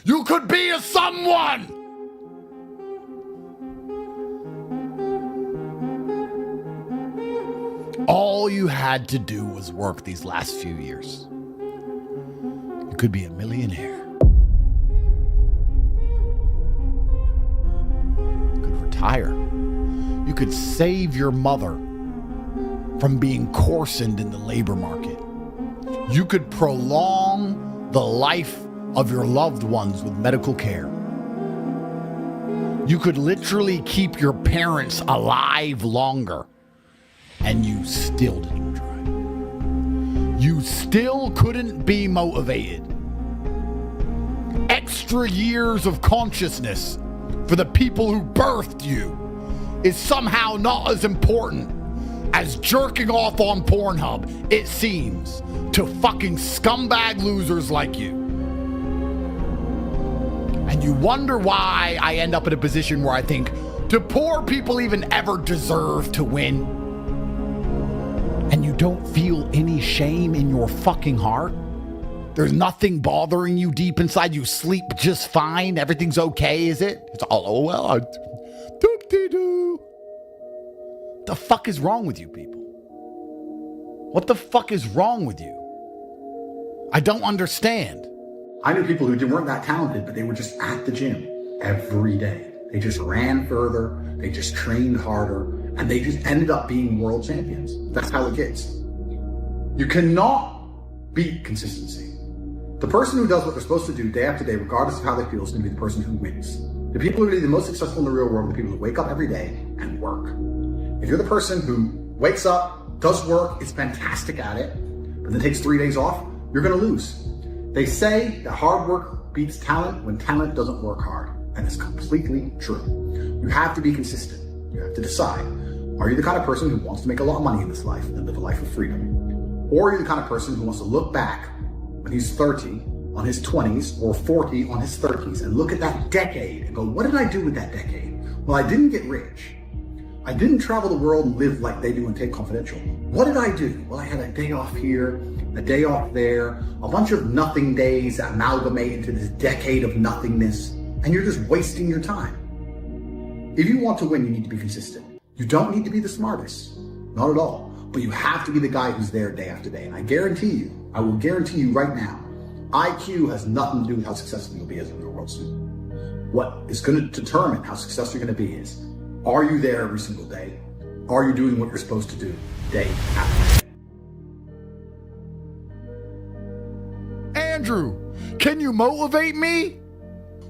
You could be a someone. All you had to do was work these last few years. You could be a millionaire. You could retire. You could save your mother from being coarsened in the labor market. You could prolong the life of your loved ones with medical care. You could literally keep your parents alive longer, and you still didn't try. You still couldn't be motivated. Extra years of consciousness for the people who birthed you is somehow not as important as jerking off on Pornhub, it seems, to fucking scumbag losers like you. And you wonder why I end up in a position where I think, do poor people even ever deserve to win? And you don't feel any shame in your fucking heart? There's nothing bothering you deep inside? You sleep just fine? Everything's okay, is it? It's all, oh well, doop-dee-doo. The fuck is wrong with you people? What the fuck is wrong with you? I don't understand. I knew people who weren't that talented, but they were just at the gym every day. They just ran further, they just trained harder, and they just ended up being world champions. That's how it gets. You cannot beat consistency. The person who does what they're supposed to do day after day, regardless of how they feel, is going to be the person who wins. The people who are the most successful in the real world are the people who wake up every day and work. If you're the person who wakes up, does work, is fantastic at it, but then takes 3 days off, you're going to lose. They say that hard work beats talent when talent doesn't work hard. And it's completely true. You have to be consistent. You have to decide. Are you the kind of person who wants to make a lot of money in this life and live a life of freedom? Or are you the kind of person who wants to look back when he's 30 on his 20s or 40 on his 30s and look at that decade and go, what did I do with that decade? Well, I didn't get rich. I didn't travel the world and live like they do in Tate Confidential. What did I do? Well, I had a day off here, a day off there, a bunch of nothing days that amalgamate into this decade of nothingness, and you're just wasting your time. If you want to win, you need to be consistent. You don't need to be the smartest, not at all, but you have to be the guy who's there day after day. And I will guarantee you right now, IQ has nothing to do with how successful you'll be as a real world student. What is going to determine how successful you're going to be is, are you there every single day? Are you doing what you're supposed to do day after day? Andrew, can you motivate me?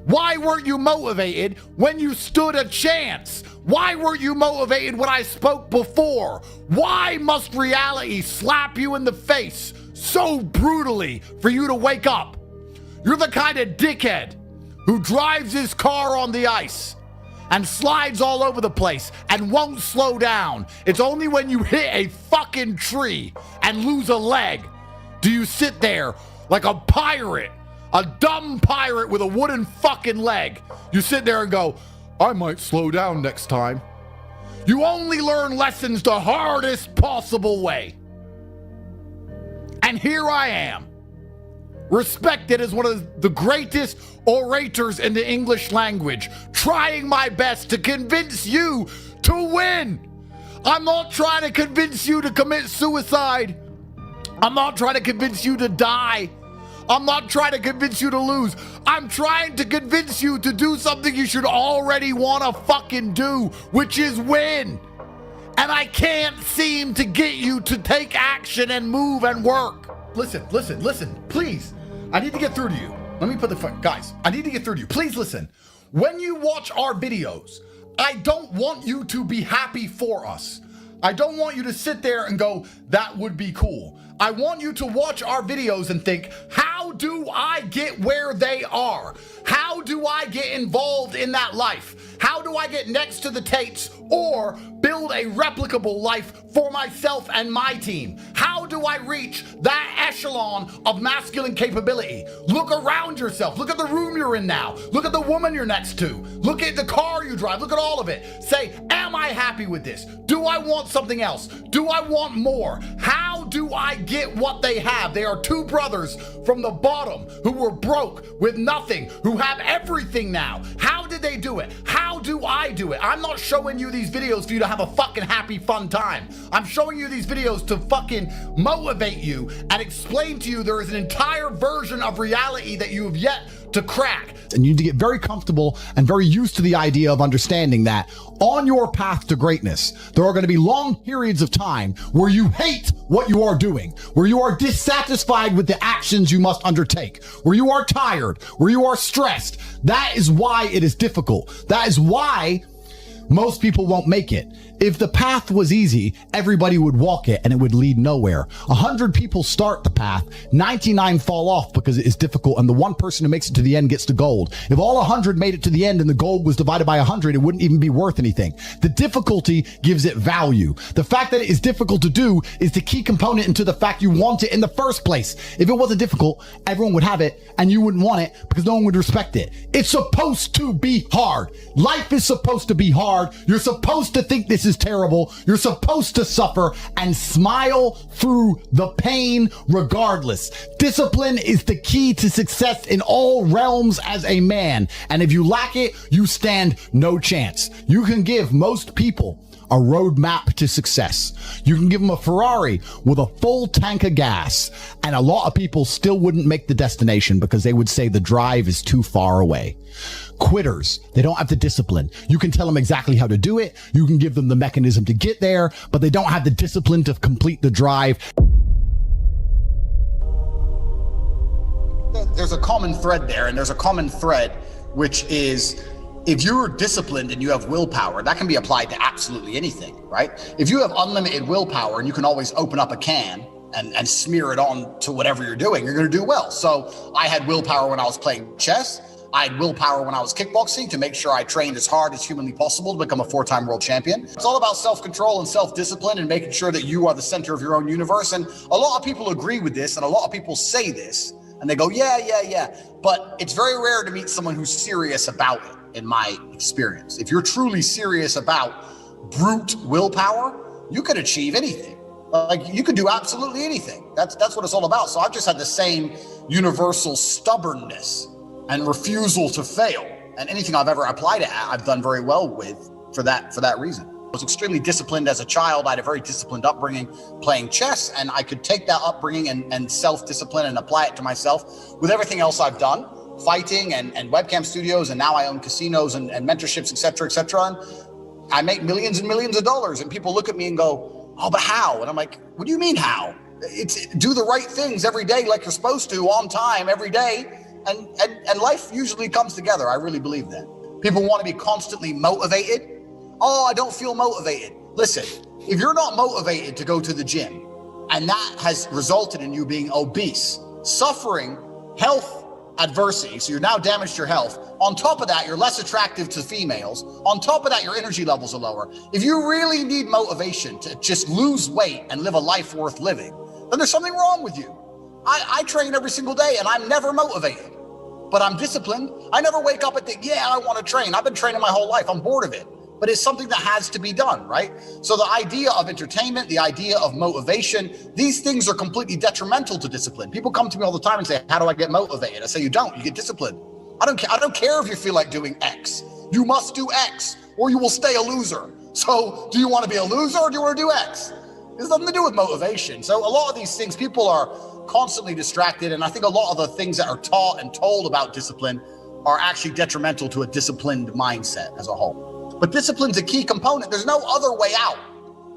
Why weren't you motivated when you stood a chance? Why weren't you motivated when I spoke before? Why must reality slap you in the face so brutally for you to wake up? You're the kind of dickhead who drives his car on the ice and slides all over the place and won't slow down. It's only when you hit a fucking tree and lose a leg do you sit there like a pirate, a dumb pirate with a wooden fucking leg. You sit there and go, I might slow down next time. You only learn lessons the hardest possible way. And here I am, respected as one of the greatest orators in the English language, trying my best to convince you to win. I'm not trying to convince you to commit suicide. I'm not trying to convince you to die. I'm not trying to convince you to lose. I'm trying to convince you to do something you should already want to fucking do, which is win. And I can't seem to get you to take action and move and work. Listen, please. I need to get through to you. Let me put the guys, I need to get through to you. Please listen. When you watch our videos, I don't want you to be happy for us. I don't want you to sit there and go, that would be cool. I want you to watch our videos and think, how do I get where they are? How do I get involved in that life? How do I get next to the Tates or build a replicable life for myself and my team? How do I reach that echelon of masculine capability? Look around yourself. Look at the room you're in now. Look at the woman you're next to. Look at the car you drive. Look at all of it. Say, am I happy with this? Do I want something else? Do I want more? How do I get what they have? They are two brothers from the bottom who were broke with nothing, who have everything now. How did they do it? How do I do it? I'm not showing you these videos for you to have a fucking happy, fun time. I'm showing you these videos to fucking motivate you and explain to you there is an entire version of reality that you have yet to crack. And you need to get very comfortable and very used to the idea of understanding that on your path to greatness, there are going to be long periods of time where you hate what you are doing, where you are dissatisfied with the actions you must undertake, where you are tired, where you are stressed. That is why it is difficult. That is why most people won't make it. If the path was easy, everybody would walk it and it would lead nowhere. 100 people start the path, 99 fall off because it is difficult, and the one person who makes it to the end gets the gold. If all 100 made it to the end and the gold was divided by 100, it wouldn't even be worth anything. The difficulty gives it value. The fact that it is difficult to do is the key component into the fact you want it in the first place. If it wasn't difficult, everyone would have it and you wouldn't want it because no one would respect it. It's supposed to be hard. Life is supposed to be hard. You're supposed to think this is terrible. You're supposed to suffer and smile through the pain regardless. Discipline is the key to success in all realms as a man. And if you lack it, you stand no chance. You can give most people a roadmap to success. You can give them a Ferrari with a full tank of gas, and a lot of people still wouldn't make the destination because they would say the drive is too far away. Quitters, they don't have the discipline. You can tell them exactly how to do it. You can give them the mechanism to get there, but they don't have the discipline to complete the drive. There's a common thread there, and there's a common thread, which is if you're disciplined and you have willpower, that can be applied to absolutely anything, right? If you have unlimited willpower and you can always open up a can and smear it on to whatever you're doing, you're going to do well. So I had willpower when I was playing chess. I had willpower when I was kickboxing to make sure I trained as hard as humanly possible to become a 4-time world champion. It's all about self-control and self-discipline and making sure that you are the center of your own universe. And a lot of people agree with this, and a lot of people say this, and they go, yeah. But it's very rare to meet someone who's serious about it, in my experience. If you're truly serious about brute willpower, you could achieve anything. Like, you could do absolutely anything. That's what it's all about. So I've just had the same universal stubbornness and refusal to fail. And anything I've ever applied it at, I've done very well with for that reason. I was extremely disciplined as a child. I had a very disciplined upbringing playing chess, and I could take that upbringing and self-discipline and apply it to myself with everything else I've done, fighting and webcam studios, and now I own casinos and mentorships, et cetera. And I make millions and millions of dollars, and people look at me and go, oh, but how? And I'm like, what do you mean how? It's do the right things every day like you're supposed to, on time, every day. And life usually comes together. I really believe that. People want to be constantly motivated. Oh, I don't feel motivated. Listen, if you're not motivated to go to the gym, and that has resulted in you being obese, suffering health adversity, so you've now damaged your health. On top of that, you're less attractive to females. On top of that, your energy levels are lower. If you really need motivation to just lose weight and live a life worth living, then there's something wrong with you. I train every single day and I'm never motivated, but I'm disciplined. I never wake up and think, yeah, I want to train. I've been training my whole life. I'm bored of it, but it's something that has to be done, right? So the idea of entertainment, the idea of motivation, these things are completely detrimental to discipline. People come to me all the time and say, how do I get motivated? I say, you don't, you get disciplined. I don't care if you feel like doing X. You must do X or you will stay a loser. So do you want to be a loser or do you want to do X? It has nothing to do with motivation. So a lot of these things, people are constantly distracted. And I think a lot of the things that are taught and told about discipline are actually detrimental to a disciplined mindset as a whole. But discipline's a key component. There's no other way out.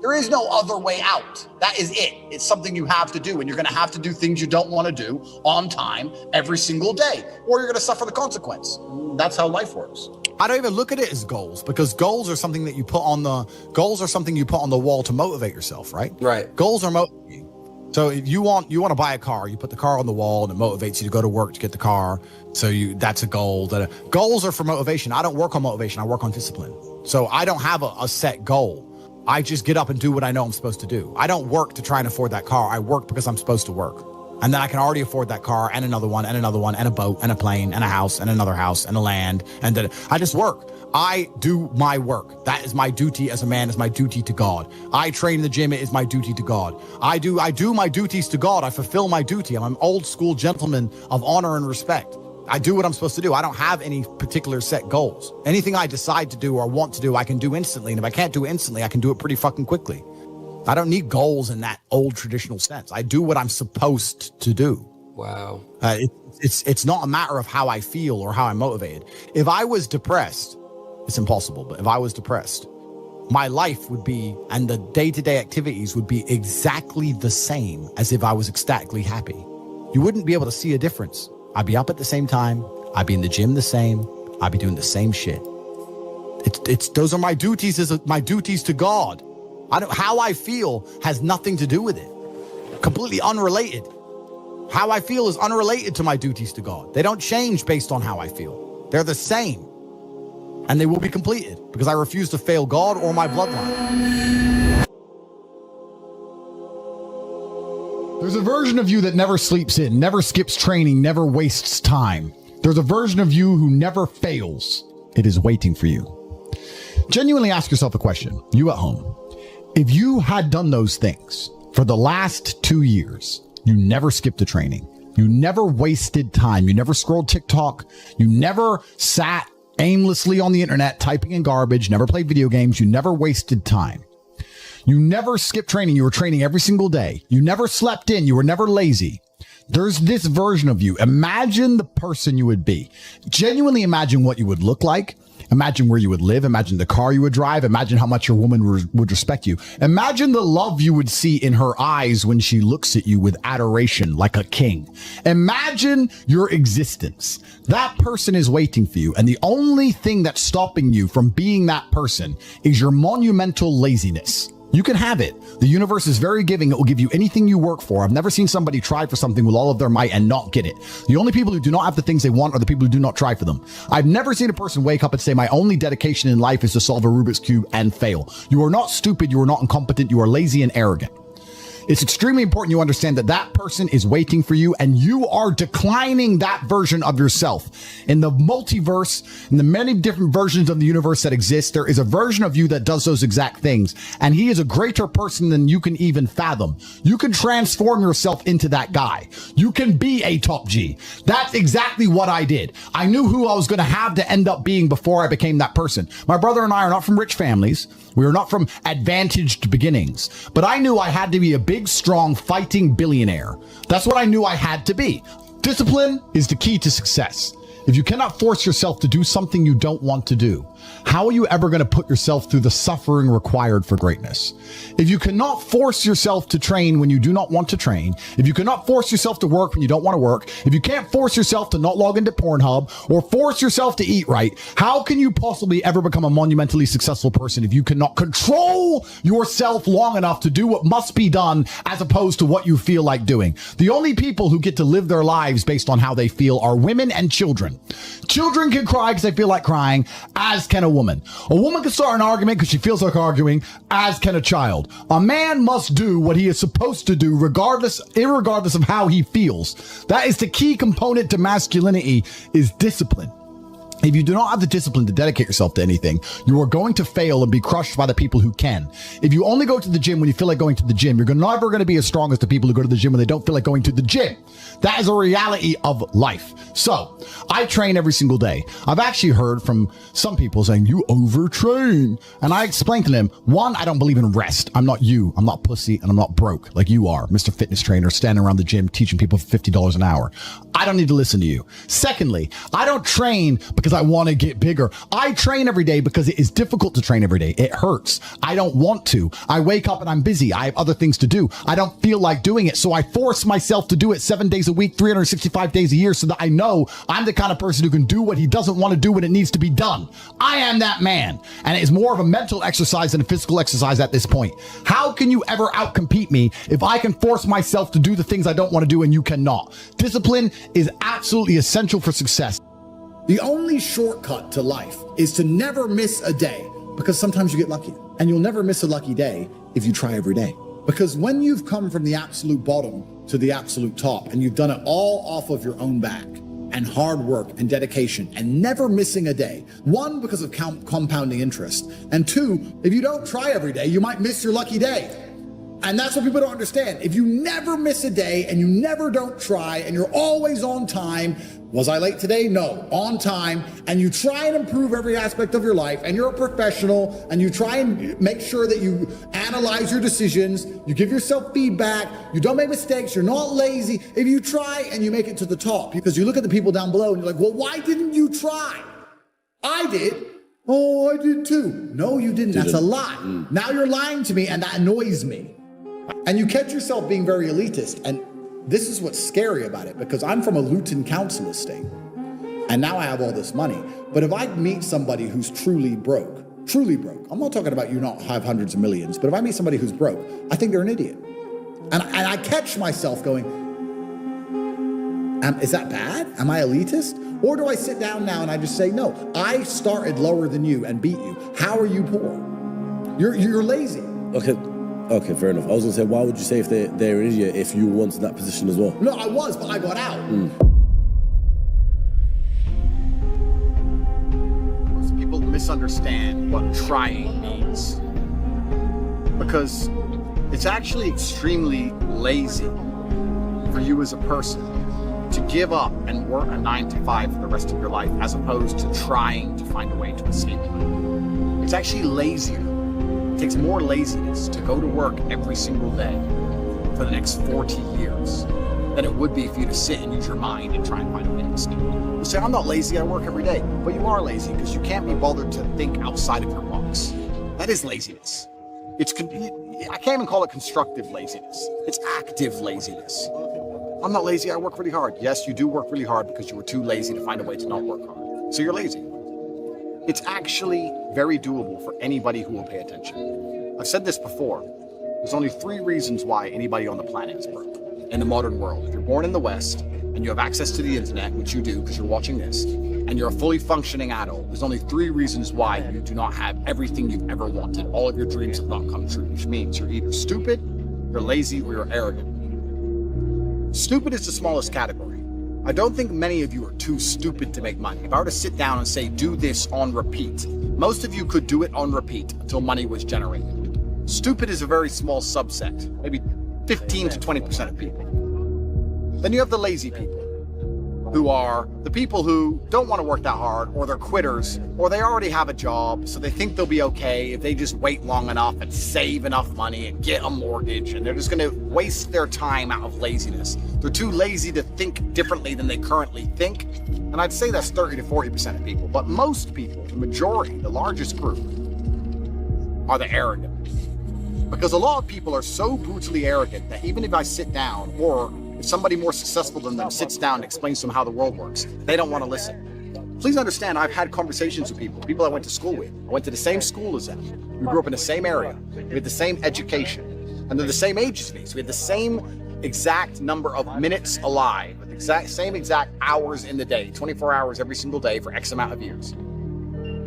There is no other way out. That is it. It's something you have to do, and you're going to have to do things you don't want to do on time every single day, or you're going to suffer the consequence. That's how life works. I don't even look at it as goals, because goals are something that you put on the wall to motivate yourself, right? Right. Goals are motivating. So if you want to buy a car, you put the car on the wall and it motivates you to go to work to get the car. So that's a goal. Goals are for motivation. I don't work on motivation. I work on discipline. So I don't have a set goal. I just get up and do what I know I'm supposed to do. I don't work to try and afford that car. I work because I'm supposed to work. And then I can already afford that car and another one and another one and a boat and a plane and a house and another house and a land. And then I just work. I do my work. That is my duty as a man, is my duty to God. I train in the gym. It is my duty to God. I do my duties to God. I fulfill my duty. I'm an old school gentleman of honor and respect. I do what I'm supposed to do. I don't have any particular set goals. Anything I decide to do or want to do, I can do instantly. And if I can't do it instantly, I can do it pretty fucking quickly. I don't need goals in that old traditional sense. I do what I'm supposed to do. Wow. It's not a matter of how I feel or how I'm motivated. If I was depressed, it's impossible, but if I was depressed, my life would be, and the day-to-day activities would be exactly the same as if I was ecstatically happy. You wouldn't be able to see a difference. I'd be up at the same time. I'd be in the gym the same. I'd be doing the same shit. Those are my duties my duties to God. How I feel has nothing to do with it. Completely unrelated. How I feel is unrelated to my duties to God. They don't change based on how I feel. They're the same. And they will be completed because I refuse to fail God or my bloodline. There's a version of you that never sleeps in, never skips training, never wastes time. There's a version of you who never fails. It is waiting for you. Genuinely ask yourself a question, you at home. If you had done those things for the last 2 years, you never skipped a training, you never wasted time, you never scrolled TikTok, you never sat aimlessly on the internet typing in garbage, never played video games, you never wasted time. You never skipped training, you were training every single day. You never slept in, you were never lazy. There's this version of you. Imagine the person you would be. Genuinely imagine what you would look like. Imagine where you would live. Imagine the car you would drive. Imagine how much your woman would respect you. Imagine the love you would see in her eyes when she looks at you with adoration like a king. Imagine your existence. That person is waiting for you. And the only thing that's stopping you from being that person is your monumental laziness. You can have it. The universe is very giving. It will give you anything you work for. I've never seen somebody try for something with all of their might and not get it. The only people who do not have the things they want are the people who do not try for them. I've never seen a person wake up and say, my only dedication in life is to solve a Rubik's Cube and fail. You are not stupid. You are not incompetent. You are lazy and arrogant. It's extremely important you understand that that person is waiting for you and you are declining that version of yourself. In the multiverse, in the many different versions of the universe that exist, there is a version of you that does those exact things. And he is a greater person than you can even fathom. You can transform yourself into that guy. You can be a top G. That's exactly what I did. I knew who I was going to have to end up being before I became that person. My brother and I are not from rich families. We are not from advantaged beginnings, but I knew I had to be a big, strong, fighting billionaire. That's what I knew I had to be. Discipline is the key to success. If you cannot force yourself to do something you don't want to do, how are you ever going to put yourself through the suffering required for greatness? If you cannot force yourself to train when you do not want to train, if you cannot force yourself to work when you don't want to work, if you can't force yourself to not log into Pornhub or force yourself to eat right, how can you possibly ever become a monumentally successful person if you cannot control yourself long enough to do what must be done as opposed to what you feel like doing? The only people who get to live their lives based on how they feel are women and children. Children can cry because they feel like crying, as can a woman. A woman can start an argument because she feels like arguing, as can a child. A man must do what he is supposed to do irregardless of how he feels. That is the key component to masculinity, is discipline. If you do not have the discipline to dedicate yourself to anything, you are going to fail and be crushed by the people who can. If you only go to the gym when you feel like going to the gym, you're never going to be as strong as the people who go to the gym when they don't feel like going to the gym. That is a reality of life. So I train every single day. I've actually heard from some people saying, you overtrain. And I explained to them, one, I don't believe in rest. I'm not you. I'm not pussy and I'm not broke like you are, Mr. Fitness Trainer, standing around the gym teaching people for $50 an hour. I don't need to listen to you. Secondly, I don't train because I want to get bigger. I train every day because it is difficult to train every day. It hurts. I don't want to. I wake up and I'm busy. I have other things to do. I don't feel like doing it. So I force myself to do it 7 days a week, 365 days a year, so that I know I'm the kind of person who can do what he doesn't want to do when it needs to be done. I am that man. And it is more of a mental exercise than a physical exercise at this point. How can you ever outcompete me if I can force myself to do the things I don't want to do and you cannot? Discipline is absolutely essential for success. The only shortcut to life is to never miss a day, because sometimes you get lucky, and you'll never miss a lucky day if you try every day. Because when you've come from the absolute bottom to the absolute top and you've done it all off of your own back and hard work and dedication and never missing a day, one, because of compounding interest, and two, if you don't try every day, you might miss your lucky day. And that's what people don't understand. If you never miss a day and you never don't try and you're always on time, was I late today? No, on time, and you try and improve every aspect of your life and you're a professional and you try and make sure that you analyze your decisions, you give yourself feedback, you don't make mistakes, you're not lazy. If you try and you make it to the top, because you look at the people down below and you're like, well, why didn't you try? I did. Oh, I did too. No, you didn't. That's a lie. Now you're lying to me and that annoys me. And you catch yourself being very elitist. And this is what's scary about it, because I'm from a Luton council estate and now I have all this money. But if I meet somebody who's truly broke, I'm not talking about you not have hundreds of millions, but if I meet somebody who's broke, I think they're an idiot. And I catch myself going, is that bad? Am I elitist? Or do I sit down now and I just say, no, I started lower than you and beat you. How are you poor? You're lazy. Okay, fair enough. I was gonna say, why would you say if they're an idiot if you were once in that position as well? No, I was, but I got out. Most people misunderstand what trying means, because it's actually extremely lazy for you as a person to give up and work a 9 to 5 for the rest of your life, as opposed to trying to find a way to escape it. It's actually lazier. It takes more laziness to go to work every single day for the next 40 years than it would be for you to sit and use your mind and try and find a way to escape. You say, I'm not lazy, I work every day. But you are lazy because you can't be bothered to think outside of your box. That is laziness. I can't even call it constructive laziness. It's active laziness. I'm not lazy, I work really hard. Yes, you do work really hard because you were too lazy to find a way to not work hard. So you're lazy. It's actually very doable for anybody who will pay attention. I've said this before. There's only 3 reasons why anybody on the planet is broke in the modern world. If you're born in the West and you have access to the internet, which you do because you're watching this, and you're a fully functioning adult, there's only 3 reasons why you do not have everything you've ever wanted. All of your dreams have not come true, which means you're either stupid, you're lazy, or you're arrogant. Stupid is the smallest category. I don't think many of you are too stupid to make money. If I were to sit down and say, do this on repeat, most of you could do it on repeat until money was generated. Stupid is a very small subset, maybe 15 to 20% of people. Then you have the lazy people, who are the people who don't want to work that hard, or they're quitters, or they already have a job, so they think they'll be okay if they just wait long enough and save enough money and get a mortgage, and they're just going to waste their time out of laziness. They're too lazy to think differently than they currently think, and I'd say that's 30 to 40% of people. But most people, the majority, the largest group, are the arrogant. Because a lot of people are so brutally arrogant that even if I sit down, or if somebody more successful than them sits down and explains to them how the world works, they don't want to listen. Please understand, I've had conversations with people I went to school with. I went to the same school as them. We grew up in the same area. We had the same education. And they're the same age as me. So we had the same exact number of minutes alive, with same exact hours in the day, 24 hours every single day for X amount of years.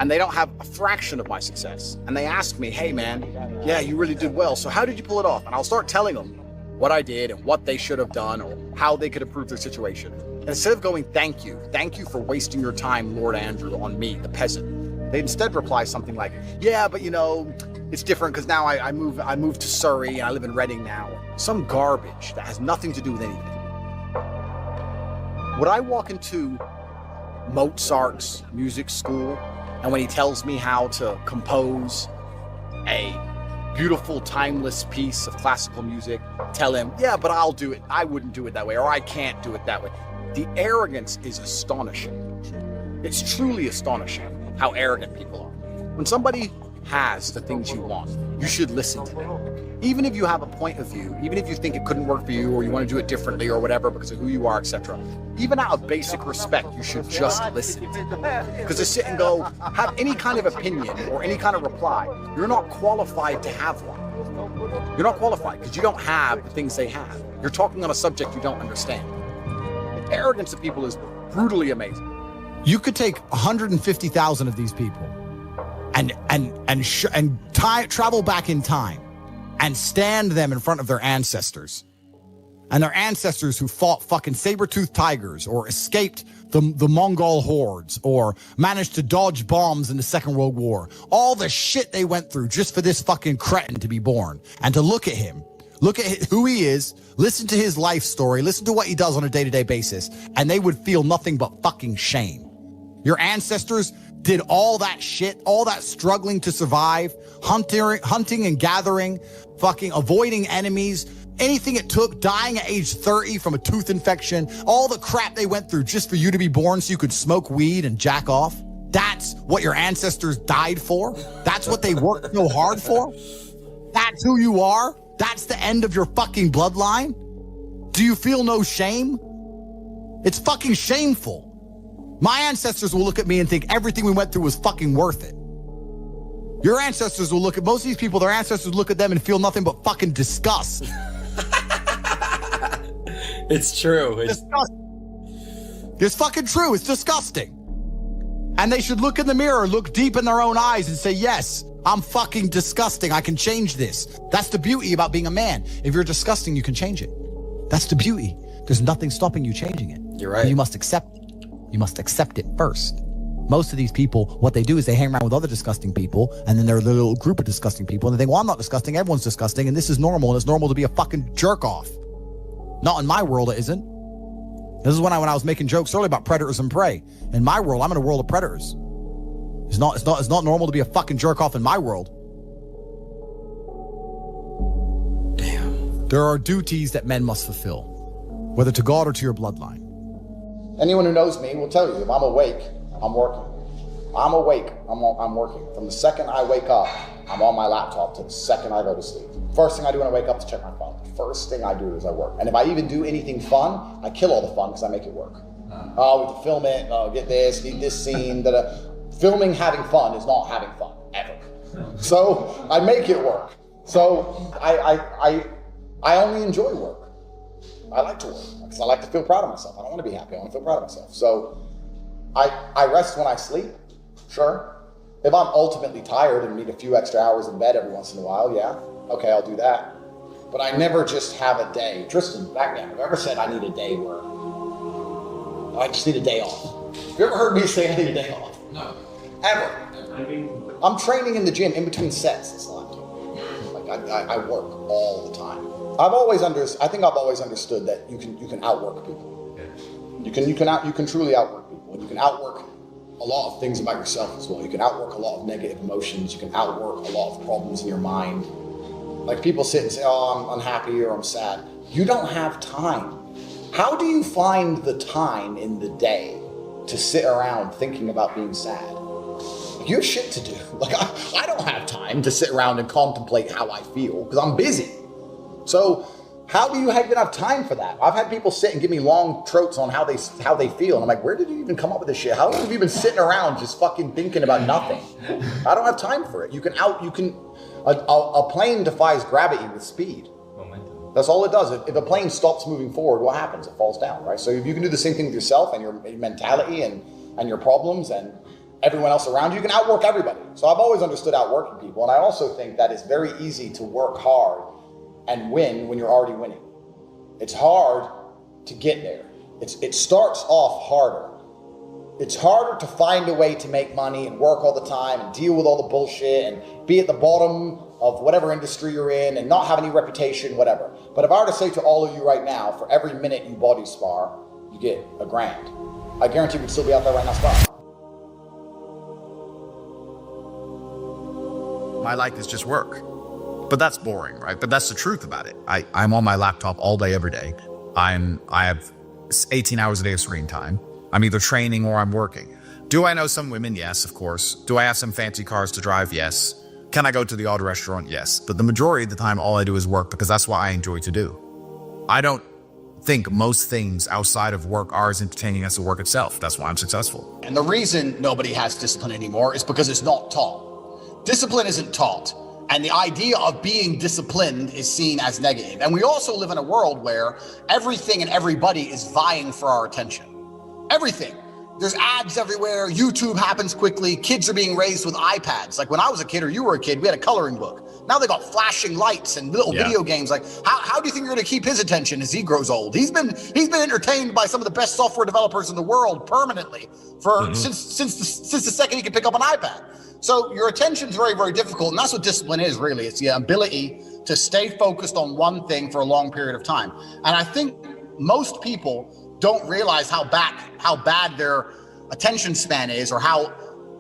And they don't have a fraction of my success. And they ask me, hey man, yeah, you really did well. So how did you pull it off? And I'll start telling them what I did and what they should have done or how they could improve their situation. And instead of going, thank you for wasting your time, Lord Andrew, on me, the peasant, they instead reply something like, yeah, but you know, it's different because now I moved to Surrey and I live in Reading now. Some garbage that has nothing to do with anything. Would I walk into Mozart's music school, and when he tells me how to compose a beautiful, timeless piece of classical music, tell him, yeah, but I'll do it. I wouldn't do it that way, or I can't do it that way. The arrogance is astonishing. It's truly astonishing how arrogant people are. When somebody has the things you want, you should listen to them. Even if you have a point of view, even if you think it couldn't work for you, or you want to do it differently or whatever because of who you are, etc. Even out of basic respect, you should just listen. Because to sit and go, have any kind of opinion or any kind of reply, you're not qualified to have one. You're not qualified because you don't have the things they have. You're talking on a subject you don't understand. The arrogance of people is brutally amazing. You could take 150,000 of these people and travel back in time and stand them in front of their ancestors. And their ancestors who fought fucking saber-toothed tigers or escaped the Mongol hordes or managed to dodge bombs in the Second World War. All the shit they went through just for this fucking cretin to be born. And to look at him, look at who he is, listen to his life story, listen to what he does on a day-to-day basis, and they would feel nothing but fucking shame. Your ancestors did all that shit, all that struggling to survive, hunting and gathering, fucking avoiding enemies, anything it took, dying at age 30 from a tooth infection, all the crap they went through just for you to be born so you could smoke weed and jack off. That's what your ancestors died for. That's what they worked so hard for. That's who you are. That's the end of your fucking bloodline. Do you feel no shame? It's fucking shameful. My ancestors will look at me and think everything we went through was fucking worth it. Your ancestors will look at most of these people, their ancestors look at them and feel nothing but fucking disgust. It's true. It's fucking true. It's disgusting. And they should look in the mirror, look deep in their own eyes and say, yes, I'm fucking disgusting. I can change this. That's the beauty about being a man. If you're disgusting, you can change it. That's the beauty. There's nothing stopping you changing it. You're right. But you must accept it. You must accept it first. Most of these people, what they do is they hang around with other disgusting people, and then they're a little group of disgusting people, and they think, well, I'm not disgusting, everyone's disgusting, and this is normal, and it's normal to be a fucking jerk off. Not in my world, it isn't. This is when I was making jokes earlier about predators and prey. In my world, I'm in a world of predators. It's not normal to be a fucking jerk off in my world. Damn. There are duties that men must fulfill, whether to God or to your bloodline. Anyone who knows me will tell you, if I'm awake, I'm working. I'm awake, I'm working. From the second I wake up, I'm on my laptop to the second I go to sleep. First thing I do when I wake up is check my phone. First thing I do is I work. And if I even do anything fun, I kill all the fun because I make it work. Oh, we have to film it, get this, need this scene, Filming having fun is not having fun, ever. So I make it work. So I only enjoy work. I like to work because I like to feel proud of myself. I don't want to be happy, I want to feel proud of myself. So I rest when I sleep, sure. If I'm ultimately tired and need a few extra hours in bed every once in a while, yeah, okay, I'll do that. But I never just have a day. Tristan, back then, have you ever said I need a day where I just need a day off? Have you ever heard me say I need a day off? No. Ever. I'm training in the gym in between sets. It's not like I work all the time. I think I've always understood that you can outwork people. Yeah. You can truly outwork people, and you can outwork a lot of things about yourself as well. You can outwork a lot of negative emotions. You can outwork a lot of problems in your mind. Like people sit and say, "Oh, I'm unhappy" or "I'm sad." You don't have time. How do you find the time in the day to sit around thinking about being sad? You have shit to do. Like I don't have time to sit around and contemplate how I feel because I'm busy. So how do you even have time for that? I've had people sit and give me long trotes on how they feel. And I'm like, where did you even come up with this shit? How long have you been sitting around just fucking thinking about nothing? I don't have time for it. A plane defies gravity with speed. Momentum. That's all it does. If a plane stops moving forward, what happens? It falls down, right? So if you can do the same thing with yourself and your mentality and your problems and everyone else around you, you can outwork everybody. So I've always understood outworking people. And I also think that it's very easy to work hard and win when you're already winning. It's hard to get there. It starts off harder. It's harder to find a way to make money and work all the time and deal with all the bullshit and be at the bottom of whatever industry you're in and not have any reputation, whatever. But if I were to say to all of you right now, for every minute you body spar, you get $1,000. I guarantee we'd still be out there right now sparring. My life is just work. But that's boring, right? But that's the truth about it. I'm on my laptop all day, every day. I have 18 hours a day of screen time. I'm either training or I'm working. Do I know some women? Yes, of course. Do I have some fancy cars to drive? Yes. Can I go to the odd restaurant? Yes. But the majority of the time, all I do is work because that's what I enjoy to do. I don't think most things outside of work are as entertaining as the work itself. That's why I'm successful. And the reason nobody has discipline anymore is because it's not taught. Discipline isn't taught. And the idea of being disciplined is seen as negative. And we also live in a world where everything and everybody is vying for our attention. Everything. There's ads everywhere. YouTube happens quickly. Kids are being raised with iPads. Like when I was a kid or you were a kid, we had a coloring book. Now they got flashing lights and little video games. Like, how do you think you're going to keep his attention as he grows old? He's been entertained by some of the best software developers in the world permanently for since the second he could pick up an iPad. So your attention's very, very difficult, and that's what discipline is really. It's the ability to stay focused on one thing for a long period of time. And I think most people don't realize how bad their attention span is or how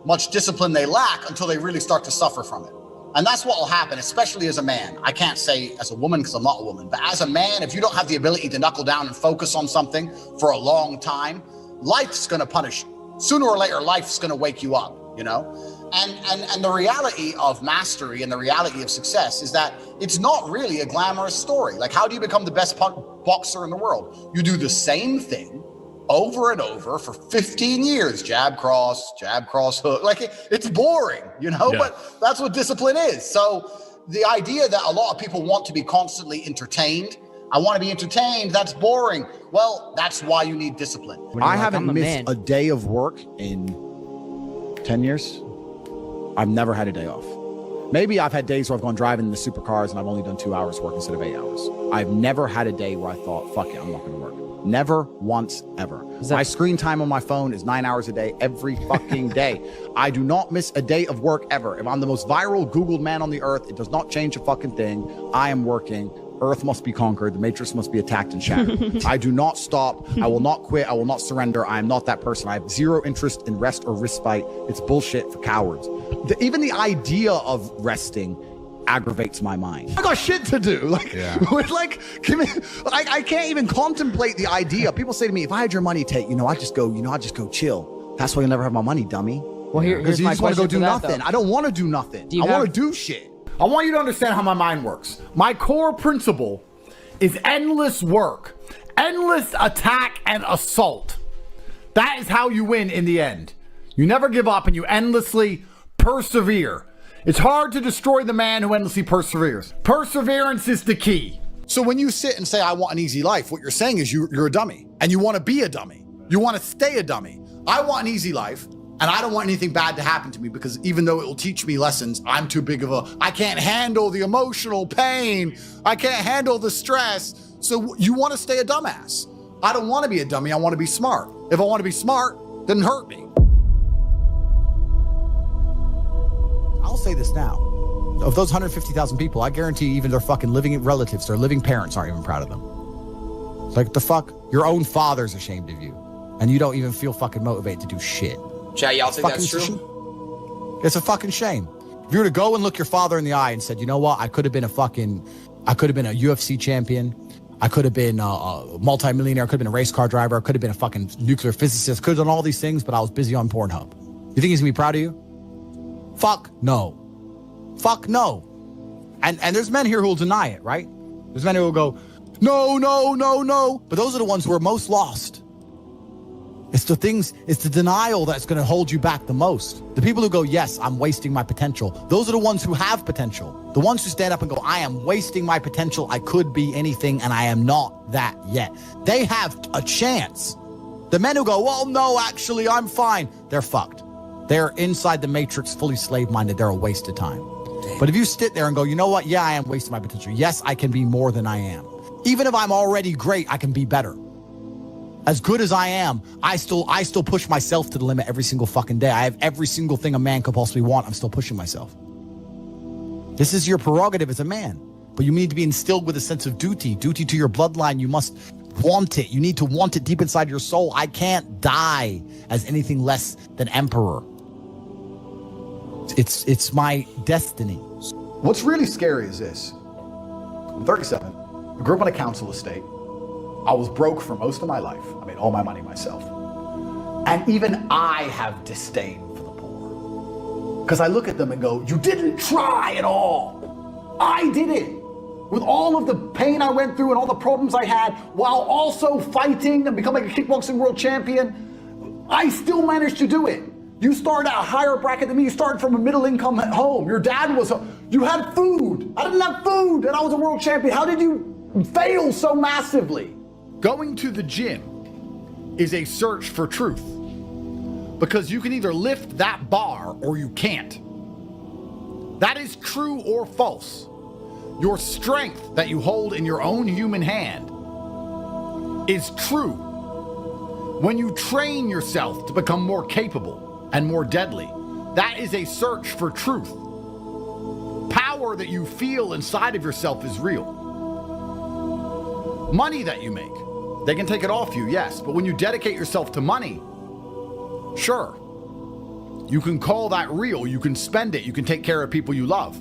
much discipline they lack until they really start to suffer from it. And that's what will happen, especially as a man. I can't say as a woman because I'm not a woman, but as a man, if you don't have the ability to knuckle down and focus on something for a long time, life's going to punish you. Sooner or later, life's going to wake you up, you know? And the reality of mastery and the reality of success is that it's not really a glamorous story. Like, how do you become the best boxer in the world? You do the same thing over and over for 15 years, jab, cross, hook. Like, it's boring, you know, but that's what discipline is. So the idea that a lot of people want to be constantly entertained, I want to be entertained, that's boring. Well, that's why you need discipline. I haven't missed a day of work in 10 years. I've never had a day off. Maybe I've had days where I've gone driving in the supercars and I've only done 2 hours work instead of 8 hours. I've never had a day where I thought, fuck it, I'm not going to work. Never once ever. My screen time on my phone is 9 hours a day, every fucking day. I do not miss a day of work ever. If I'm the most viral Googled man on the earth, it does not change a fucking thing. I am working. Earth must be conquered. The Matrix must be attacked and shattered. I do not stop. I will not quit. I will not surrender. I am not that person. I have zero interest in rest or respite. It's bullshit for cowards. Even the idea of resting aggravates my mind. I got shit to do. Like, give me, I can't even contemplate the idea. People say to me, if I had your money, Tate, I'd just go chill. That's why you'll never have my money, dummy. Well, here's my question. Want to go do that, nothing. Though. I don't want to do nothing. I want to do shit. I want you to understand how my mind works. My core principle is endless work, endless attack and assault. That is how you win in the end. You never give up and you endlessly persevere. It's hard to destroy the man who endlessly perseveres. Perseverance is the key. So when you sit and say, I want an easy life, what you're saying is you're a dummy and you want to be a dummy. You want to stay a dummy. I want an easy life. And I don't want anything bad to happen to me because even though it will teach me lessons, I'm too big of I can't handle the emotional pain. I can't handle the stress. So you want to stay a dumbass. I don't want to be a dummy. I want to be smart. If I want to be smart, then hurt me. I'll say this now. Of those 150,000 people, I guarantee even their fucking living relatives, their living parents aren't even proud of them. It's like, the fuck? Your own father's ashamed of you. And you don't even feel fucking motivated to do shit. Chat, y'all think that's true? It's a fucking shame. If you were to go and look your father in the eye and said, you know what, I could have been a UFC champion. I could have been a multimillionaire. I could have been a race car driver. I could have been a fucking nuclear physicist. Could have done all these things, but I was busy on Pornhub. You think he's gonna be proud of you? Fuck no. Fuck no. And there's men here who will deny it, right? There's men who will go, no. But those are the ones who are most lost. It's the denial that's going to hold you back the most. The people who go, yes, I'm wasting my potential. Those are the ones who have potential. The ones who stand up and go, I am wasting my potential. I could be anything and I am not that yet. They have a chance. The men who go, well, no, actually, I'm fine. They're fucked. They're inside the matrix, fully slave-minded. They're a waste of time. Damn. But if you sit there and go, you know what? Yeah, I am wasting my potential. Yes, I can be more than I am. Even if I'm already great, I can be better. As good as I am, I still push myself to the limit every single fucking day. I have every single thing a man could possibly want. I'm still pushing myself. This is your prerogative as a man, but you need to be instilled with a sense of duty to your bloodline. You must want it. You need to want it deep inside your soul. I can't die as anything less than emperor. It's my destiny. What's really scary is this. I'm 37. I grew up on a council estate. I was broke for most of my life. I made all my money myself. And even I have disdain for the poor. Because I look at them and go, you didn't try at all. I did it. With all of the pain I went through and all the problems I had, while also fighting and becoming a kickboxing world champion, I still managed to do it. You started at a higher bracket than me. You started from a middle income home. Your dad you had food. I didn't have food and I was a world champion. How did you fail so massively? Going to the gym is a search for truth because you can either lift that bar or you can't. That is true or false. Your strength that you hold in your own human hand is true. When you train yourself to become more capable and more deadly, that is a search for truth. Power that you feel inside of yourself is real. Money that you make, they can take it off you, yes, but when you dedicate yourself to money, sure, you can call that real, you can spend it, you can take care of people you love.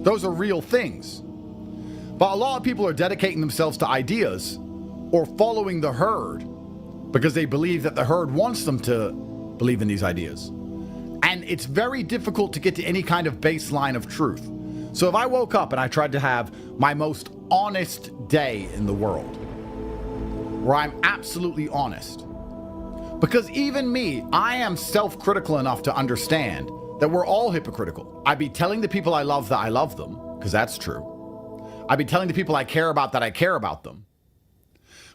Those are real things. But a lot of people are dedicating themselves to ideas or following the herd because they believe that the herd wants them to believe in these ideas. And it's very difficult to get to any kind of baseline of truth. So if I woke up and I tried to have my most honest day in the world, where I'm absolutely honest, because even me, I am self-critical enough to understand that we're all hypocritical. I'd be telling the people I love that I love them, because that's true. I'd be telling the people I care about that I care about them.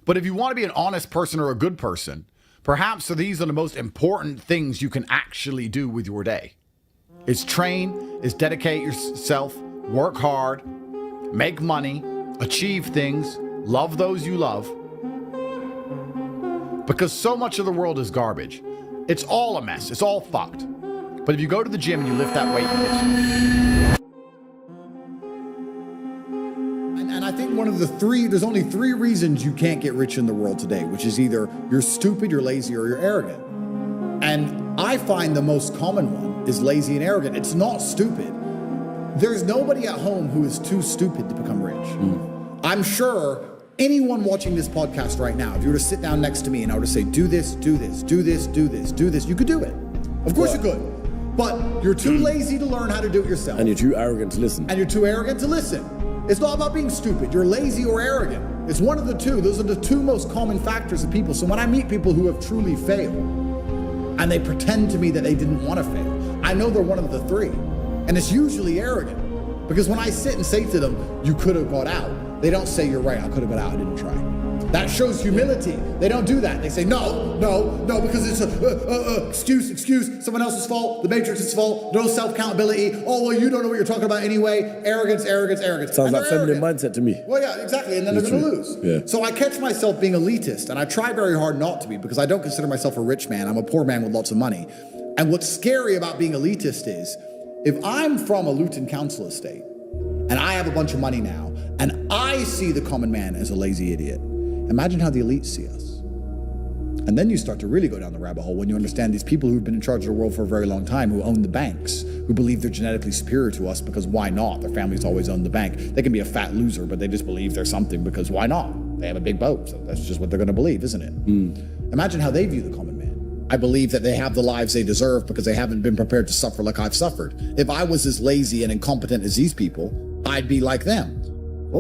But if you want to be an honest person or a good person, perhaps these are the most important things you can actually do with your day. Is train, is dedicate yourself, work hard, make money, achieve things, love those you love. Because so much of the world is garbage. It's all a mess. It's all fucked. But if you go to the gym and you lift that weight, you get some. And I think there's only three reasons you can't get rich in the world today, which is either you're stupid, you're lazy, or you're arrogant. And I find the most common one is lazy and arrogant. It's not stupid. There's nobody at home who is too stupid to become rich. I'm sure anyone watching this podcast right now, if you were to sit down next to me and I were to say, do this, do this, do this, do this, do this, you could do it. Of course you could. But you're too lazy to learn how to do it yourself. And you're too arrogant to listen. And you're too arrogant to listen. It's not about being stupid. You're lazy or arrogant. It's one of the two. Those are the two most common factors of people. So when I meet people who have truly failed and they pretend to me that they didn't want to fail, I know they're one of the three. And it's usually arrogant. Because when I sit and say to them, you could have got out, they don't say, you're right, I could have got out, I didn't try. That shows humility. They don't do that. They say, no, because it's excuse, someone else's fault, the Matrix's fault, no self-accountability. Oh, well, you don't know what you're talking about anyway. Arrogance. Sounds like feminine mindset to me. Well, yeah, exactly, and then they're going to lose. Yeah. So I catch myself being elitist, and I try very hard not to be, because I don't consider myself a rich man. I'm a poor man with lots of money. And what's scary about being elitist is, if I'm from a Luton Council estate, and I have a bunch of money now, and I see the common man as a lazy idiot, imagine how the elites see us. And then you start to really go down the rabbit hole when you understand these people who've been in charge of the world for a very long time, who own the banks, who believe they're genetically superior to us because why not? Their families always own the bank. They can be a fat loser, but they just believe they're something because why not? They have a big boat, so that's just what they're going to believe, isn't it? Imagine how they view the common man. I believe that they have the lives they deserve because they haven't been prepared to suffer like I've suffered. If I was as lazy and incompetent as these people, I'd be like them.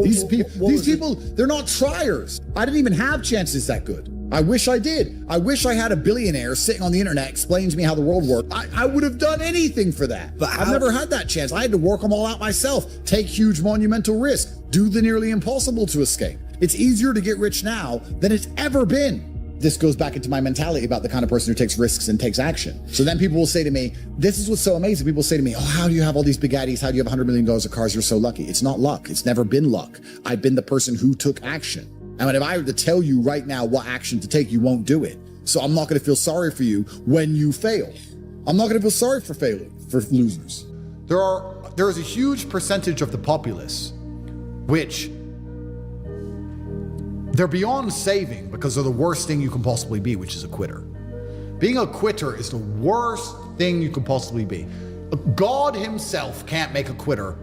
These people, they're not triers. I didn't even have chances that good. I wish I did. I wish I had a billionaire sitting on the internet explaining to me how the world worked. I would have done anything for that. But I've never had that chance. I had to work them all out myself, take huge monumental risks, do the nearly impossible to escape. It's easier to get rich now than it's ever been. This goes back into my mentality about the kind of person who takes risks and takes action. So then people will say to me, this is what's so amazing. People will say to me, oh, how do you have all these Bugattis? How do you have $100 million of cars? You're so lucky. It's not luck. It's never been luck. I've been the person who took action. And if I were to tell you right now what action to take, you won't do it. So I'm not going to feel sorry for you when you fail. I'm not going to feel sorry for losers. There is a huge percentage of the populace which they're beyond saving because they're the worst thing you can possibly be, which is a quitter. Being a quitter is the worst thing you can possibly be. God himself can't make a quitter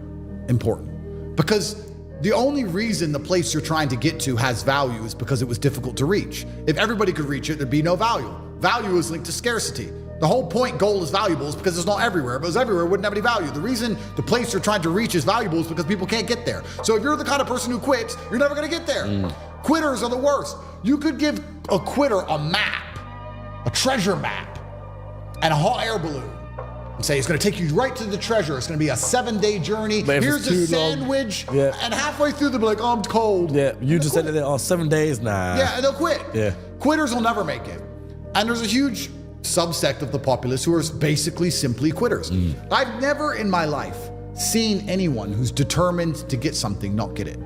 important, because the only reason the place you're trying to get to has value is because it was difficult to reach. If everybody could reach it, there'd be no value. Value is linked to scarcity. The whole point gold is valuable is because it's not everywhere. If it was everywhere, it wouldn't have any value. The reason the place you're trying to reach is valuable is because people can't get there. So if you're the kind of person who quits, you're never going to get there. Quitters are the worst. You could give a quitter a map, a treasure map, and a hot air balloon, and say it's going to take you right to the treasure. It's going to be a 7-day journey. Here's a sandwich, and halfway through they'll be like, oh, I'm cold. Yeah, you just said that, 7 days? Nah. Yeah, and they'll quit. Yeah. Quitters will never make it. And there's a huge subsect of the populace who are basically simply quitters. I've never in my life seen anyone who's determined to get something not get it.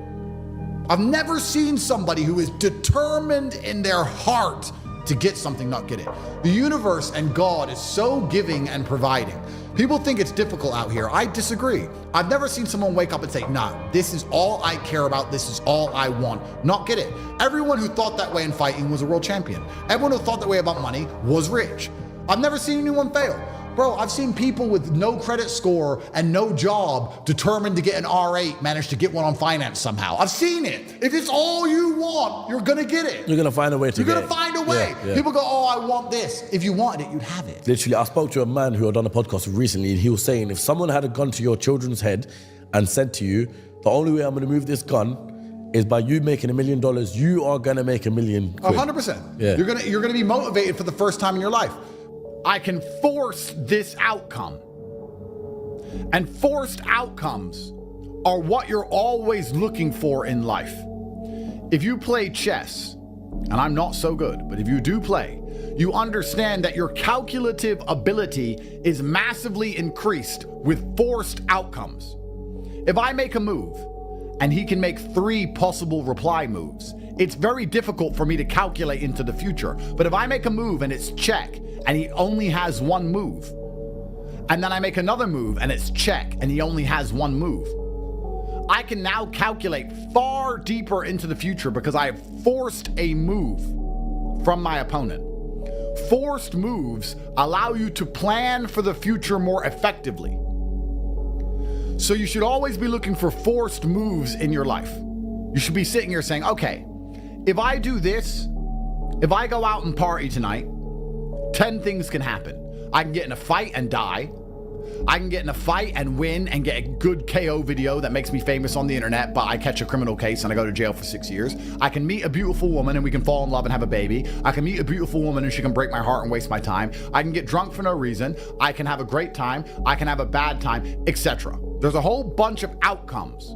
I've never seen somebody who is determined in their heart to get something not get it. The universe and God is so giving and providing. People think it's difficult out here. I disagree. I've never seen someone wake up and say, nah, this is all I care about. This is all I want. Not get it. Everyone who thought that way in fighting was a world champion. Everyone who thought that way about money was rich. I've never seen anyone fail. Bro, I've seen people with no credit score and no job determined to get an R8 manage to get one on finance somehow. I've seen it. If it's all you want, you're gonna get it. You're gonna find a way to You're get gonna find a way. Yeah. People go, oh, I want this. If you wanted it, you'd have it. Literally, I spoke to a man who had done a podcast recently, and he was saying if someone had a gun to your children's head and said to you, the only way I'm gonna move this gun is by you making $1 million, you are gonna make $1 million. 100%. Yeah. You're gonna be motivated for the first time in your life. I can force this outcome. And forced outcomes are what you're always looking for in life. If you play chess, and I'm not so good, but if you do play, you understand that your calculative ability is massively increased with forced outcomes. If I make a move, and he can make 3 possible reply moves, it's very difficult for me to calculate into the future. But if I make a move and it's check, and he only has 1 move, and then I make another move and it's check, and he only has 1 move, I can now calculate far deeper into the future because I have forced a move from my opponent. Forced moves allow you to plan for the future more effectively. So you should always be looking for forced moves in your life. You should be sitting here saying, okay, if I do this, if I go out and party tonight, 10 things can happen. I can get in a fight and die. I can get in a fight and win and get a good KO video that makes me famous on the internet, but I catch a criminal case and I go to jail for 6 years. I can meet a beautiful woman and we can fall in love and have a baby. I can meet a beautiful woman and she can break my heart and waste my time. I can get drunk for no reason. I can have a great time. I can have a bad time, etc. There's a whole bunch of outcomes.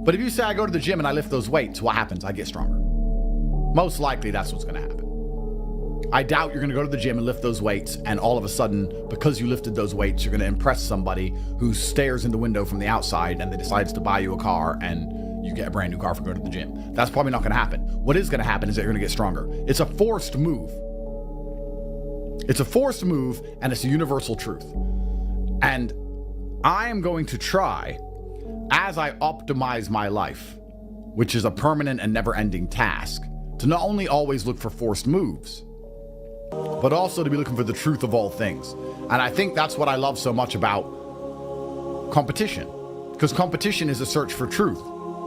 But if you say I go to the gym and I lift those weights, what happens? I get stronger. Most likely that's what's going to happen. I doubt you're going to go to the gym and lift those weights, and all of a sudden, because you lifted those weights, you're going to impress somebody who stares in the window from the outside and they decides to buy you a car and you get a brand new car for going to the gym. That's probably not going to happen. What is going to happen is that you're going to get stronger. It's a forced move. It's a forced move, and it's a universal truth. And I am going to try, as I optimize my life, which is a permanent and never-ending task, to not only always look for forced moves, but also to be looking for the truth of all things. And I think that's what I love so much about competition, because competition is a search for truth.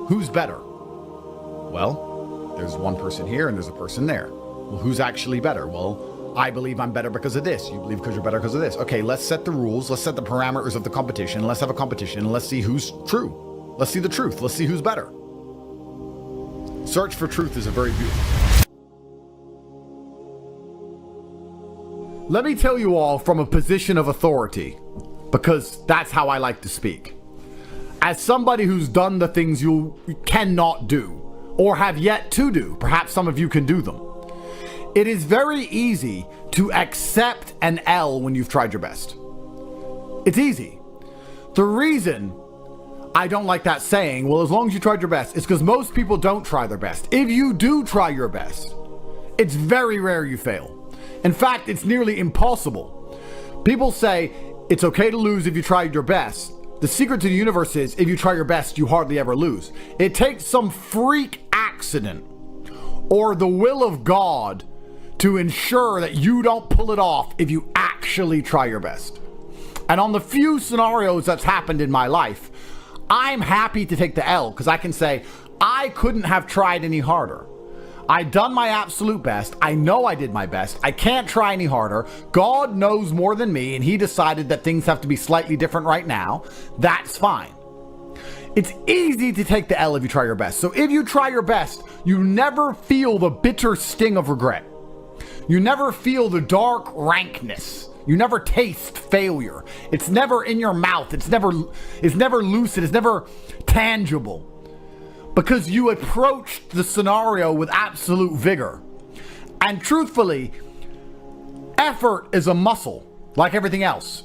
Who's better? Well, there's one person here and there's a person there. Well, who's actually better? Well, I believe I'm better because of this. You believe because you're better because of this. Okay, let's set the rules. Let's set the parameters of the competition. Let's have a competition and let's see who's true. Let's see the truth. Let's see who's better. Search for truth is a very beautiful. Let me tell you all from a position of authority, because that's how I like to speak. As somebody who's done the things you cannot do or have yet to do, perhaps some of you can do them. It is very easy to accept an L when you've tried your best. It's easy. The reason I don't like that saying, well, as long as you tried your best, is because most people don't try their best. If you do try your best, it's very rare you fail. In fact, it's nearly impossible. People say it's okay to lose if you tried your best. The secret to the universe is if you try your best, you hardly ever lose. It takes some freak accident or the will of God to ensure that you don't pull it off if you actually try your best. And on the few scenarios that's happened in my life, I'm happy to take the L because I can say I couldn't have tried any harder. I done my absolute best. I know I did my best. I can't try any harder. God knows more than me, and he decided that things have to be slightly different right now. That's fine. It's easy to take the L if you try your best. So if you try your best, you never feel the bitter sting of regret. You never feel the dark rankness. You never taste failure. It's never in your mouth. It's never lucid. It's never tangible. Because you approached the scenario with absolute vigor. And truthfully, effort is a muscle, like everything else.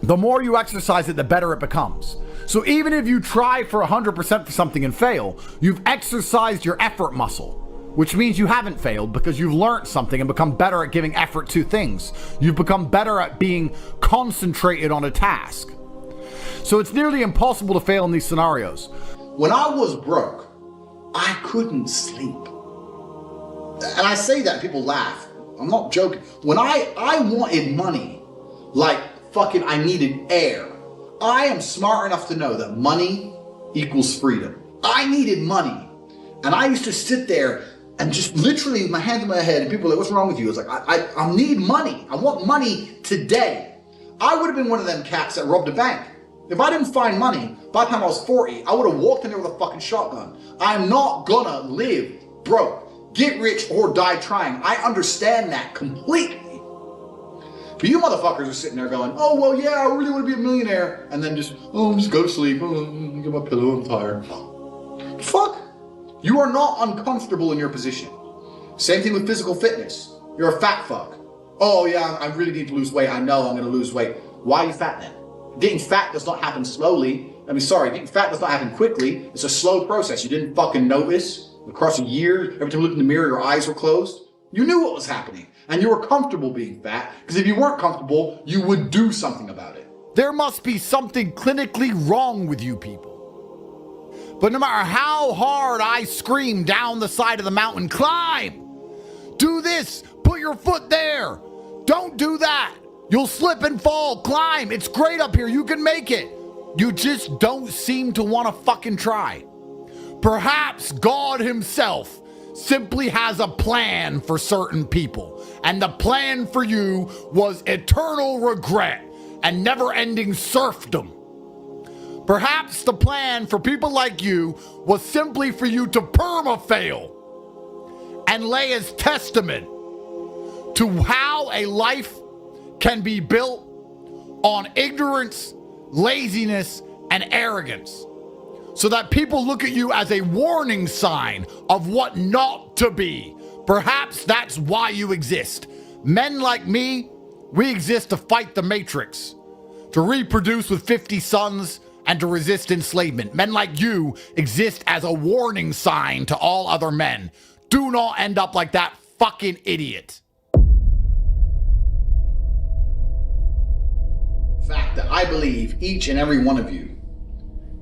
The more you exercise it, the better it becomes. So even if you try for 100% for something and fail, you've exercised your effort muscle, which means you haven't failed because you've learned something and become better at giving effort to things. You've become better at being concentrated on a task. So it's nearly impossible to fail in these scenarios. When I was broke, I couldn't sleep. And I say that, people laugh. I'm not joking. When I wanted money, like fucking I needed air. I am smart enough to know that money equals freedom. I needed money. And I used to sit there and just literally with my hands in my head, and people were like, what's wrong with you? I was like, I need money. I want money today. I would have been one of them cats that robbed a bank. If I didn't find money, by the time I was 40, I would have walked in there with a fucking shotgun. I am not gonna live broke. Get rich or die trying. I understand that completely. But you motherfuckers are sitting there going, oh, well, yeah, I really want to be a millionaire. And then just go to sleep. Oh, get my pillow, I'm tired. Fuck. You are not uncomfortable in your position. Same thing with physical fitness. You're a fat fuck. Oh, yeah, I really need to lose weight. I know I'm going to lose weight. Why are you fat then? Getting fat does not happen slowly. Getting fat does not happen quickly. It's a slow process. You didn't fucking notice. Across a year, every time you looked in the mirror, your eyes were closed. You knew what was happening. And you were comfortable being fat. Because if you weren't comfortable, you would do something about it. There must be something clinically wrong with you people. But no matter how hard I scream down the side of the mountain, climb! Do this! Put your foot there! Don't do that! You'll slip and fall! Climb! It's great up here! You can make it! You just don't seem to want to fucking try. Perhaps God himself simply has a plan for certain people. And the plan for you was eternal regret and never-ending serfdom. Perhaps the plan for people like you was simply for you to perma-fail and lay as testament to how a life can be built on ignorance, laziness, and arrogance. So that people look at you as a warning sign of what not to be. Perhaps that's why you exist. Men like me, we exist to fight the Matrix, to reproduce with 50 sons, and to resist enslavement. Men like you exist as a warning sign to all other men. Do not end up like that fucking idiot. Fact that I believe each and every one of you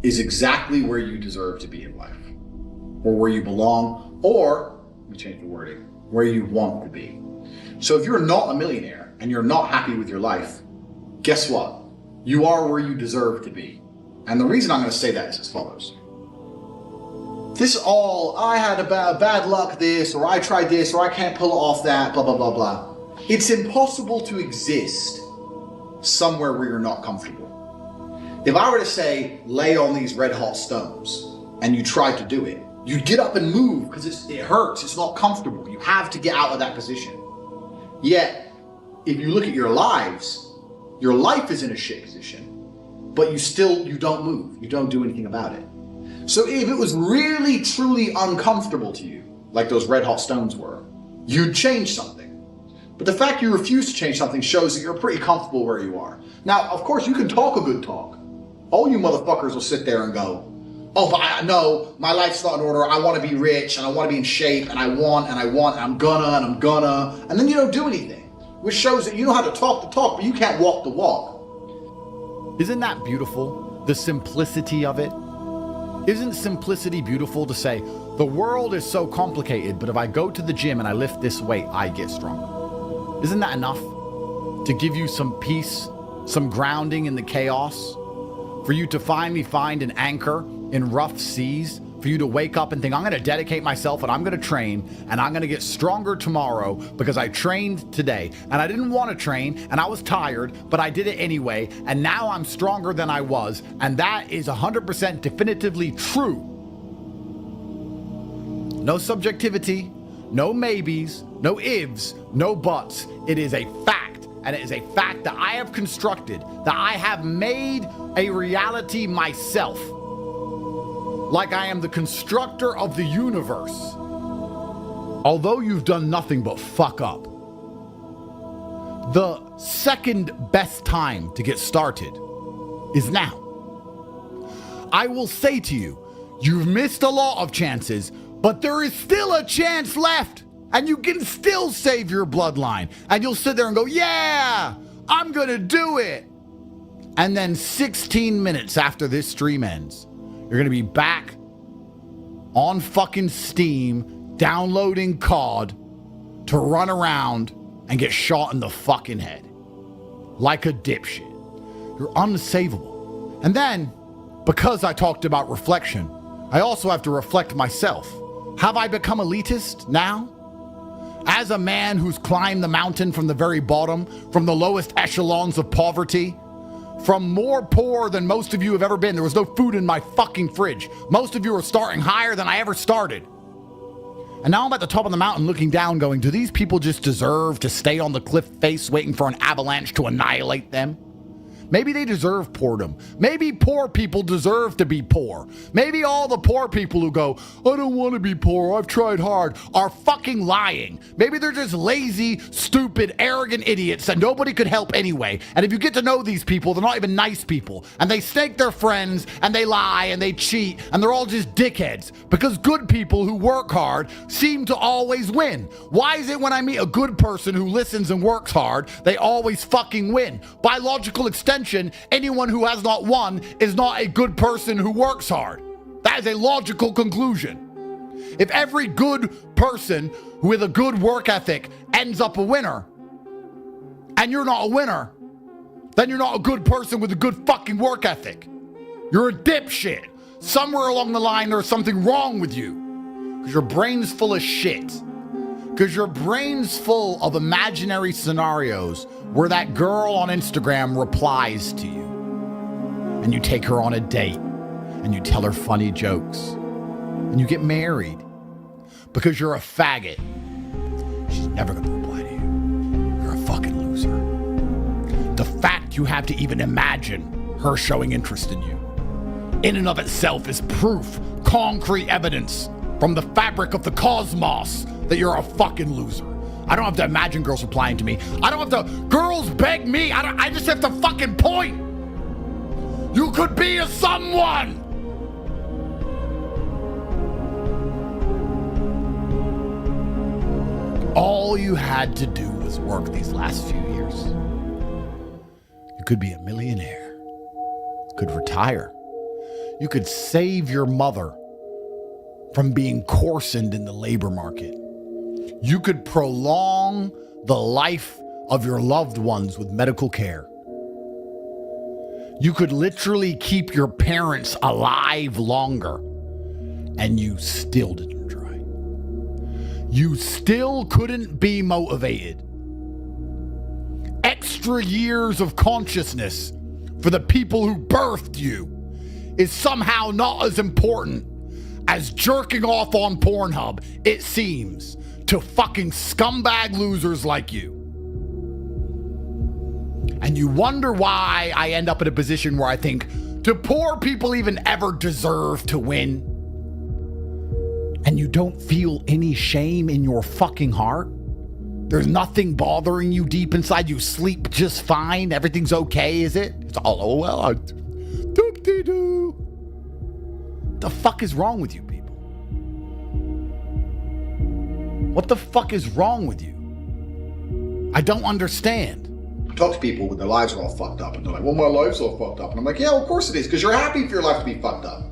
is exactly where you deserve to be in life, or where you belong, or, let me change the wording, where you want to be. So if you're not a millionaire and you're not happy with your life, guess what? You are where you deserve to be. And the reason I'm going to say that is as follows. I had a bad luck this, or I tried this, or I can't pull off that, blah, blah, blah, blah. It's impossible to exist somewhere where you're not comfortable. If I were to say, lay on these red hot stones, and you tried to do it, you'd get up and move because it hurts, it's not comfortable. You have to get out of that position. Yet, if you look at your lives, your life is in a shit position, but you don't move, you don't do anything about it. So if it was really, truly uncomfortable to you, like those red hot stones were, you'd change something. But the fact you refuse to change something shows that you're pretty comfortable where you are. Now, of course, you can talk a good talk. All you motherfuckers will sit there and go, oh, but I know my life's not in order. I want to be rich and I want to be in shape and I want and I'm gonna. And then you don't do anything, which shows that you know how to talk the talk, but you can't walk the walk. Isn't that beautiful? The simplicity of it? Isn't simplicity beautiful to say, the world is so complicated, but if I go to the gym and I lift this weight, I get stronger. Isn't that enough to give you some peace, some grounding in the chaos? For you to finally find an anchor in rough seas, for you to wake up and think, I'm going to dedicate myself and I'm going to train and I'm going to get stronger tomorrow because I trained today. And I didn't want to train and I was tired, but I did it anyway. And now I'm stronger than I was. And that is 100% definitively true. No subjectivity, no maybes, no ifs, no buts. It is a fact. And it is a fact that I have constructed, that I have made a reality myself. Like I am the constructor of the universe. Although you've done nothing but fuck up. The second best time to get started is now. I will say to you, you've missed a lot of chances, but there is still a chance left, and you can still save your bloodline. And you'll sit there and go, yeah, I'm gonna do it. And then 16 minutes after this stream ends, you're gonna be back on fucking Steam, downloading COD to run around and get shot in the fucking head. Like a dipshit. You're unsavable. And then, because I talked about reflection, I also have to reflect myself. Have I become elitist now? As a man who's climbed the mountain from the very bottom, from the lowest echelons of poverty, from more poor than most of you have ever been. There was no food in my fucking fridge. Most of you are starting higher than I ever started. And now I'm at the top of the mountain looking down going, do these people just deserve to stay on the cliff face waiting for an avalanche to annihilate them? Maybe they deserve boredom. Maybe poor people deserve to be poor. Maybe all the poor people who go, I don't want to be poor, I've tried hard, are fucking lying. Maybe they're just lazy, stupid, arrogant idiots and nobody could help anyway. And if you get to know these people, they're not even nice people. And they snake their friends, and they lie, and they cheat, and they're all just dickheads. Because good people who work hard seem to always win. Why is it when I meet a good person who listens and works hard, they always fucking win? By logical extension, anyone who has not won is not a good person who works hard. That is a logical conclusion. If every good person with a good work ethic ends up a winner, and you're not a winner, then you're not a good person with a good fucking work ethic. You're a dipshit. Somewhere along the line, there's something wrong with you. Because your brain's full of shit. Because your brain's full of imaginary scenarios where that girl on Instagram replies to you. And you take her on a date. And you tell her funny jokes. And you get married. Because you're a faggot. She's never going to reply to you. You're a fucking loser. The fact you have to even imagine her showing interest in you, in and of itself is proof, concrete evidence from the fabric of the cosmos that you're a fucking loser. I don't have to imagine girls replying to me. I don't have to, girls beg me. I just have to fucking point. You could be a someone. All you had to do was work these last few years. You could be a millionaire. You could retire. You could save your mother from being coarsened in the labor market. You could prolong the life of your loved ones with medical care. You could literally keep your parents alive longer, and you still didn't try. You still couldn't be motivated. Extra years of consciousness for the people who birthed you is somehow not as important as jerking off on Pornhub, it seems, to fucking scumbag losers like you. And you wonder why I end up in a position where I think, do poor people even ever deserve to win? And you don't feel any shame in your fucking heart? There's nothing bothering you deep inside? You sleep just fine? Everything's okay, is it? It's all, oh well, doop-dee-doo. The fuck is wrong with you people? What the fuck is wrong with you? I don't understand. I talk to people when their lives are all fucked up and they're like, well, my life's all fucked up. And I'm like, yeah, well, of course it is, because you're happy for your life to be fucked up.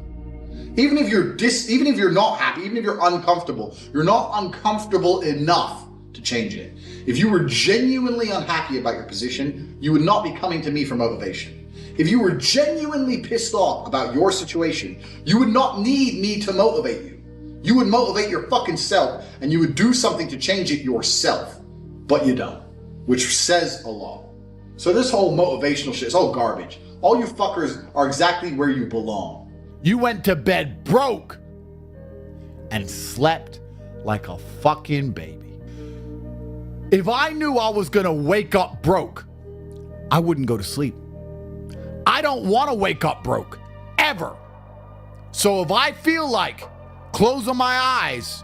Even if you're not happy, even if you're uncomfortable, you're not uncomfortable enough to change it. If you were genuinely unhappy about your position, you would not be coming to me for motivation. If you were genuinely pissed off about your situation, you would not need me to motivate you. You would motivate your fucking self, and you would do something to change it yourself. But you don't, which says a lot. So this whole motivational shit is all garbage. All you fuckers are exactly where you belong. You went to bed broke and slept like a fucking baby. If I knew I was gonna wake up broke, I wouldn't go to sleep. I don't want to wake up broke, ever. So if I feel like closing my eyes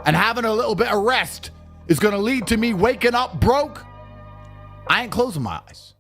and having a little bit of rest is going to lead to me waking up broke, I ain't closing my eyes.